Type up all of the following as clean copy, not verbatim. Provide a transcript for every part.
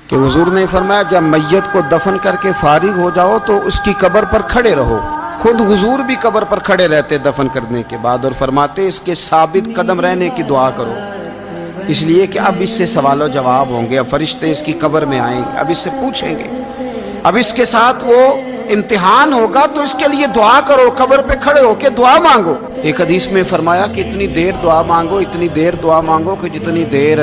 کہ حضور نے فرمایا جب میت کو دفن کر کے فارغ ہو جاؤ تو اس کی قبر پر کھڑے رہو. خود حضور بھی قبر پر کھڑے رہتے دفن کرنے کے بعد اور فرماتے اس کے ثابت قدم رہنے کی دعا کرو، اس لیے کہ اب اس سے سوال و جواب ہوں گے، اب فرشتے اس کی قبر میں آئیں گے، اب اس سے پوچھیں گے، اب اس کے ساتھ وہ امتحان ہوگا، تو اس کے لیے دعا کرو، قبر پہ کھڑے ہو کے دعا مانگو. ایک حدیث میں فرمایا کہ اتنی دیر دعا مانگو، اتنی دیر دعا مانگو کہ جتنی دیر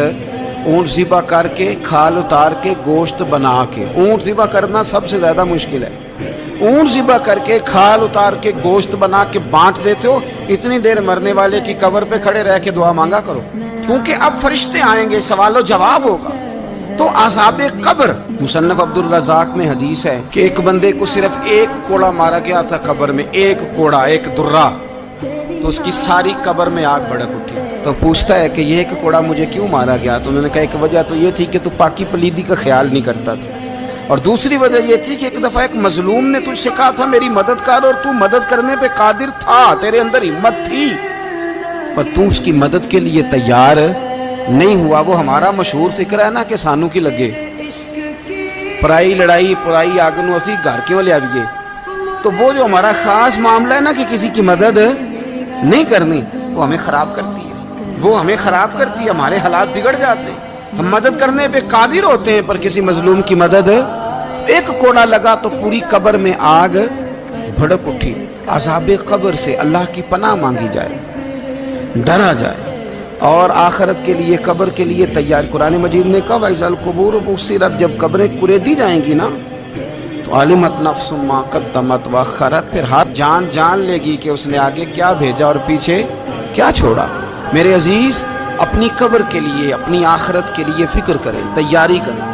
اونٹ ذبح کر کے کھال اتار کے گوشت بنا کے. اونٹ ذبح کرنا سب سے زیادہ مشکل ہے. اونٹ ذبح کر کے کھال اتار کے گوشت بنا کے بانٹ دیتے ہو، اتنی دیر مرنے والے کی قبر پہ کھڑے رہ کے دعا مانگا کرو، کیونکہ اب فرشتے آئیں گے، سوال و جواب ہوگا. تو عذاب قبر، مصنف عبد الرزاق میں حدیث ہے کہ ایک بندے کو صرف ایک کوڑا مارا گیا تھا قبر میں، ایک کوڑا، ایک درہ، تو اس کی ساری قبر میں آگ بھڑک اٹھی. تو پوچھتا ہے کہ یہ ایک کوڑا مجھے کیوں مارا گیا؟ تو انہوں نے کہا ایک وجہ تو یہ تھی کہ تو پاکی پلیدی کا خیال نہیں کرتا تھا، اور دوسری وجہ یہ تھی کہ ایک دفعہ ایک مظلوم نے تجھ سے کہا تھا میری مدد کر، اور تو مدد کرنے پہ قادر تھا، تیرے اندر ہمت تھی، پر تو اس کی مدد کے لیے تیار نہیں ہوا. وہ ہمارا مشہور فکر ہے نا کہ سانو کی لگے، پرائی لڑائی پرائی آگ نو اسی گھر کیوں لے آئیے. تو وہ جو ہمارا خاص معاملہ ہے نا کہ کسی کی مدد نہیں کرنی، وہ ہمیں خراب کرتی ہے، وہ ہمیں خراب کرتی ہے، ہمارے حالات بگڑ جاتے ہیں. ہم مدد کرنے پہ قادر ہوتے ہیں پر کسی مظلوم کی مدد، ایک کوڑا لگا تو پوری قبر میں آگ بھڑک اٹھی. عذاب قبر سے اللہ کی پناہ مانگی جائے، ڈرا جائے، اور آخرت کے لیے قبر کے لیے تیار. قرآن مجید نے کہا وَإِذَا الْقُبُورُ بُعْثِرَتْ، جب قبریں کریدی جائیں گی نا تو عَلِمَتْ نَفْسٌ مَا قَدَّمَتْ وَأَخَّرَتْ، پھر ہاتھ جان لے گی کہ اس نے آگے کیا بھیجا اور پیچھے کیا چھوڑا. میرے عزیز، اپنی قبر کے لیے، اپنی آخرت کے لیے فکر کریں، تیاری کریں.